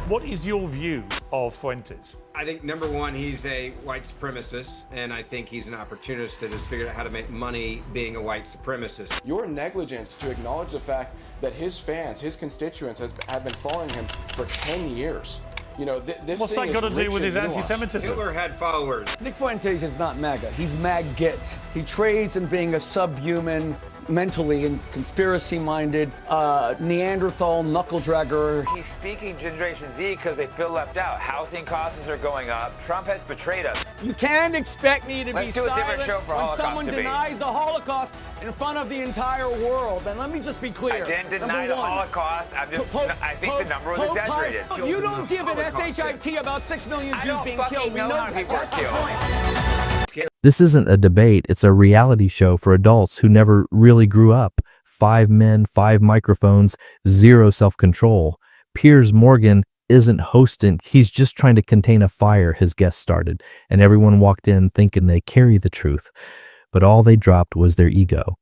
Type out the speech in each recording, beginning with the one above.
What is your view of Fuentes? I think, number one, he's a white supremacist, and I think he's an opportunist that has figured out how to make money being a white supremacist. Your negligence to acknowledge the fact that his fans, his constituents, have been following him for 10 years. You know, this What's that got to do with his anti-Semitism? Hitler had followers. Nick Fuentes is not MAGA. He's MAGGIT. He trades in being a subhuman, mentally and conspiracy-minded, Neanderthal knuckle-dragger. He's speaking Generation Z because they feel left out. Housing costs are going up. Trump has betrayed us. You can't expect me to Let's be do a different silent show for when Holocaust someone debate. denies the Holocaust in front of the entire world. And let me just be clear. I didn't deny Number the one, Holocaust. I think the number was exaggerated. You don't give an SHIT about 6 million Jews being killed. We know how many people were that's the killed. point. This isn't a debate, it's a reality show for adults who never really grew up. 5 men, 5 microphones, 0 self-control. Piers Morgan isn't hosting, he's just trying to contain a fire his guest started, and everyone walked in thinking they carry the truth. But all they dropped was their ego.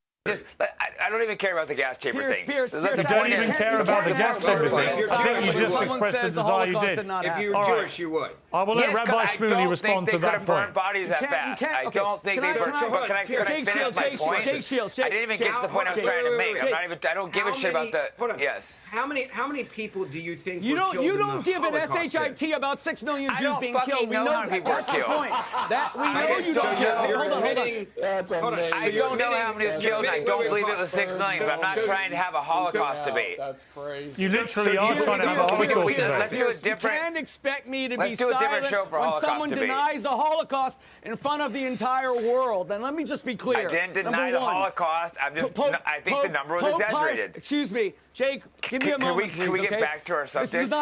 I don't even care about the gas chamber thing. You don't even care about the gas chamber thing. I think you just expressed a desire you did. If you were Jewish, you would. I will let Rabbi Shmuley respond to that point. Bodies that fast. I don't think they burned. But can I finish my point? Jake Shields, I didn't even get to the point I was trying to make. I don't give a shit about the. Hold on. Yes. How many people do you think You were don't. killed You in don't the give an Holocaust SHIT about 6 million I Jews don't being fucking killed. We know know how many people that's were the killed. point. That we know Okay, you so don't. you're Hold on. admitting- That's Hold on. amazing. I don't know how many was killed, and I don't believe it was 6 million. But I'm not trying to have a Holocaust debate. That's crazy. You literally are trying to have a Holocaust Let's debate. do a You different. can't expect me to be Let's do a different silent show for when Holocaust someone debate. denies the Holocaust in front of the entire world. And let me just be clear. I didn't deny Number the one, Holocaust. I think the number was Pope exaggerated. Pius, excuse me, Jake. Give me a moment, Can we please, get okay? back to our subject?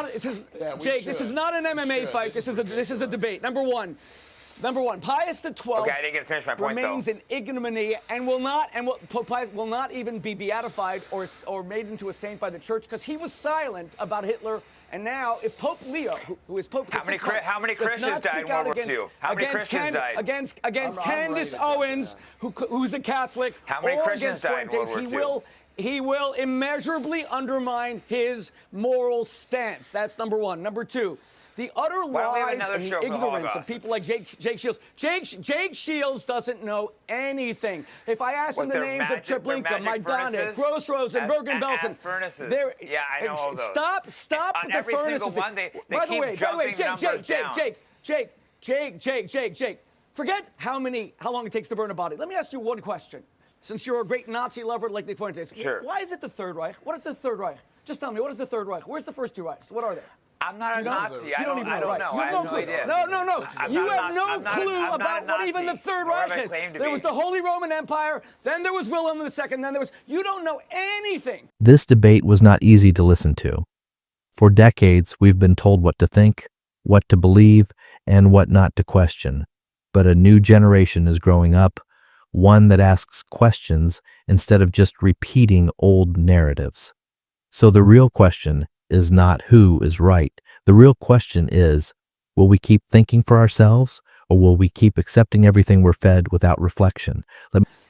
Jake, this is not an MMA fight. This is a debate. Number one, Pius XII Okay, I didn't get to finish my point, remains though. in ignominy and Pope Pius will not even be beatified or made into a saint by the church because he was silent about Hitler. And now, if Pope Leo, who is Pope, How many Christians died in World War II? How many Christians died? Against Candace Owens, who's a Catholic, How many or Christians against died in World Fuentes, War II? he will immeasurably undermine his moral stance. That's number one. Number two, the utter Why don't we have lies another and show the for the ignorance of Holocaust? people like Jake Shields. Jake Shields doesn't know anything. If I ask him the names of Treblinka, Majdanek, Gross-Rosen, Bergen-Belsen, furnaces. they're Yeah, I know all those. Stop On the every single furnaces. one, they By the keep way, jumping numbers down. Jake. Forget how long it takes to burn a body. Let me ask you one question. Since you're a great Nazi lover like Nick Fuentes, Sure. why is it the Third Reich? What is the Third Reich? Just tell me, what is the Third Reich? Where's the first 2 Reichs? What are they? I'm not a Nazi. You don't even know. I You have have no no clue. idea. No. I'm You not have a no Nazi. clue I'm not about a what even the Nazi. Third Nor have Reich I is. claimed to There be. was the Holy Roman Empire, then there was Wilhelm II, then there was... You don't know anything. This debate was not easy to listen to. For decades, we've been told what to think, what to believe, and what not to question. But a new generation is growing up, one that asks questions instead of just repeating old narratives. So the real question is not who is right. The real question is, will we keep thinking for ourselves, or will we keep accepting everything we're fed without reflection?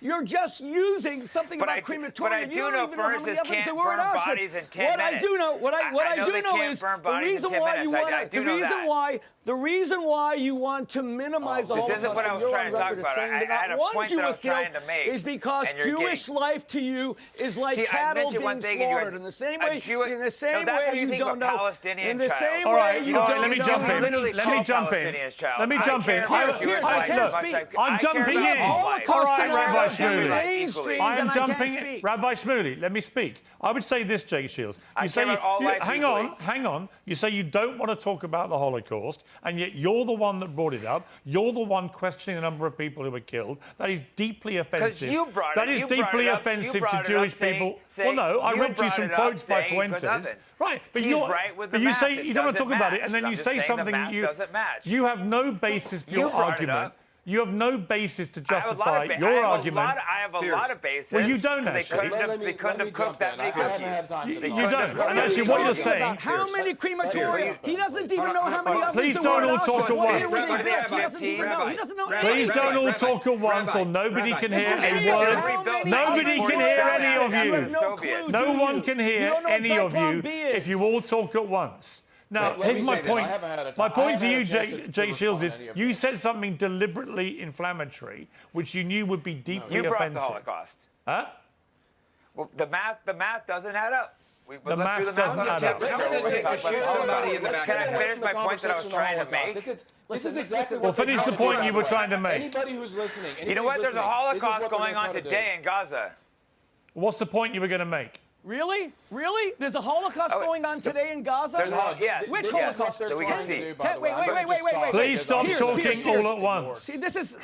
You're just using something But about I crematorium. do You know don't even know how many furnaces evidence can't there were at burn Auschwitz. bodies in 10 What I minutes. do know, what I know do they know can't is burn the bodies in reason 10 why you minutes. I want do know that. the reason why you want to minimize the This Holocaust. isn't what I was you're trying on to talk record as about. saying I that had not a one point Jew that I was was trying killed to make, is because and you're Jewish life to you is like See, I cattle mentioned being one thing and you slaughtered. In the same a way, Jew- in the same No, that's way what you you think of don't a know. Palestinian In the child. same All way right, you all right, don't let me know. jump in. literally Let me call jump in. Palestinians child. Let me I jump care in. about Jewish life as much as I'm I care jumping about in. all life. All right, Holocaust Rabbi deniers Shmuley. mainstream, I am then I can't jumping. speak. Rabbi Shmuley, let me speak. I would say this, Jake Shields. I care about all lives hang on. You say you don't want to talk about the Holocaust, and yet you're the one that brought it up. You're the one questioning the number of people who were killed. That is deeply offensive. you brought it- That is you brought deeply it up- offensive you to brought it Jewish up saying- people. saying- Well, no, I you read you brought some it up quotes by saying he put Fuentes. ovens. Right, but He's you're right with the but you math. say It you don't want to talk doesn't about it, match. and then I'm you just say saying the something math doesn't match. you have no basis for You your brought it argument. up. You have no basis to I have a lot justify of your argument. I have a lot of basis. Well, you don't They actually. couldn't have cooked that many cookies. You don't. And actually, what you're saying. How many crematorium? He doesn't even know how many ovens Please there don't were all at talk at Auschwitz. once. He doesn't even know. He doesn't know Please anything. don't all talk at once, or nobody can hear a word. Nobody can hear any of you. No one can hear any of you if you all talk at once. Now, Let me here's my say this. point. I haven't had a- My I point to haven't you, had a chance to Jay Shields, respond is to any of you this. said something deliberately inflammatory, which you knew would be deeply You brought offensive. the Holocaust. Huh? Well, the math doesn't add up. The math doesn't add up. I'm going to take a shoot somebody in the back Can of I the head. finish my point that I was trying to make? This is exactly Well, what they're finish the trying to do, point by you the were way. trying to make. Anybody who's listening, You know what? There's a Holocaust going on today. today in Gaza. What's the point you were going to make? Really? Really? There's a Holocaust Oh, going on today in Gaza? There's a yes, Which yes, Holocaust? so we can see. Wait. Please stop Piers, talking Piers, all at once. See, this is.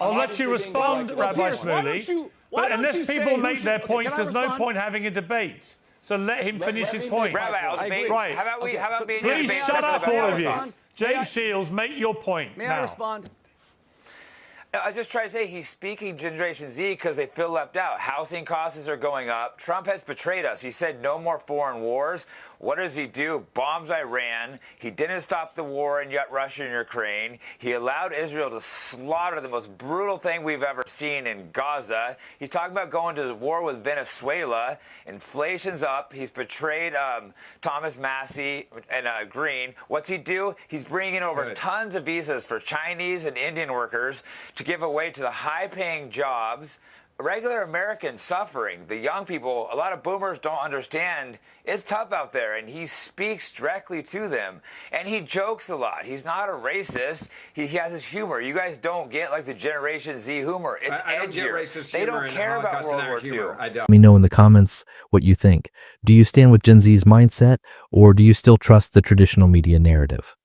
I'll let obviously you being respond, elected. Rabbi Piers, why don't Shmuley. you- why But don't unless you say people who make should- their okay, points, can I there's no respond? point having a debate. So let him finish let his me point. make my Rabbi, I'll point. I debate. agree. How about we? Okay, How about so me? Please debate shut up, about all of you. respond? Jay May I- Shields, make your point May now. I respond? I was just trying to say he's speaking Generation Z because they feel left out. Housing costs are going up. Trump has betrayed us. He said no more foreign wars. What does he do? Bombs Iran. He didn't stop the war in Russia and Ukraine. He allowed Israel to slaughter the most brutal thing we've ever seen in Gaza. He's talking about going to the war with Venezuela. Inflation's up. He's betrayed Thomas Massey and Green. What's he do? He's bringing over Good. tons of visas for Chinese and Indian workers to give away to the high-paying jobs. Regular Americans suffering. The young people, a lot of boomers don't understand. It's tough out there, and he speaks directly to them. And he jokes a lot. He's not a racist. He has his humor. You guys don't get like the Generation Z humor. It's I don't get edgier. racist They humor don't and care about Holocaust World and War our humor. II. I don't. Let me know in the comments what you think. Do you stand with Gen Z's mindset, or do you still trust the traditional media narrative?